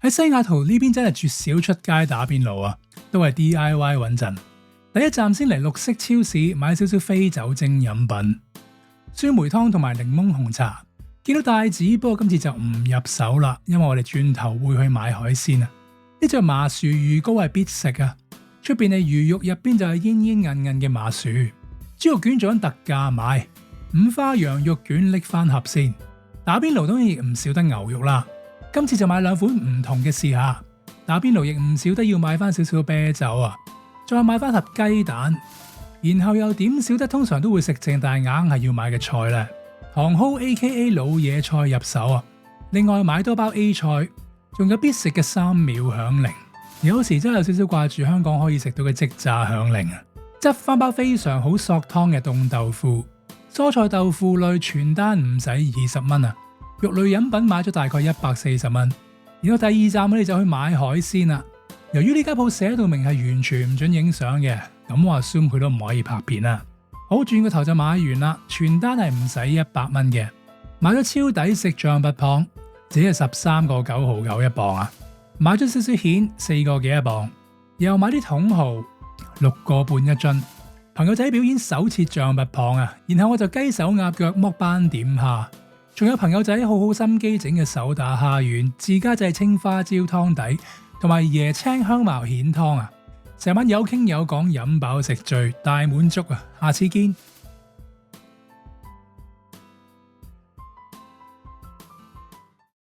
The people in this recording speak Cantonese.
喺西雅圖呢邊真係絕少出街打邊爐啊，都係 DIY 穩陣。第一站先嚟綠色超市買少少非酒精飲品，酸梅湯同埋檸檬紅茶。見到帶子，不過今次就唔入手啦，因為我哋轉頭會去買海鮮啊。呢隻麻薯魚糕係必食啊，出邊係魚肉，入邊就係煙煙韌韌嘅麻薯。豬肉卷做緊特價買，五花羊肉卷拎翻盒先。打邊爐當然亦唔少得牛肉啦，今次就買兩款唔同嘅試下。打邊爐亦唔少得要買翻少少啤酒啊。再買翻盒雞蛋，然後又點少得通常都會食剩但係硬係要買嘅菜咧，糖蒿 AKA 老野菜入手啊！另外買多包 A 菜，仲有必食嘅3秒響鈴。有時真係有少少掛住香港可以食到嘅即炸響鈴啊！執翻包非常好索湯嘅凍豆腐，蔬菜豆腐類全單唔使20蚊啊！肉類飲品買咗大概140蚊。然後第二站我哋就去買海鮮啦。由於呢間鋪寫到明係完全唔准影相嘅，咁我 assume 佢都唔可以拍片啦。好，轉個頭就買完啦，全單係唔使100蚊嘅。買咗超抵食象拔蚌，只係13個9毫9一磅啊。買咗少少蜆，4個幾一磅。又買啲筒蠔，6個半一樽。朋友仔表演手切象拔蚌啊，然後我就雞手鴨腳剝斑點蝦。仲有朋友仔好好心機整嘅手打蝦丸，自家製青花椒湯底。同埋椰青香茅蜆湯啊，成晚有傾有講，飲飽食醉，大滿足啊！下次見。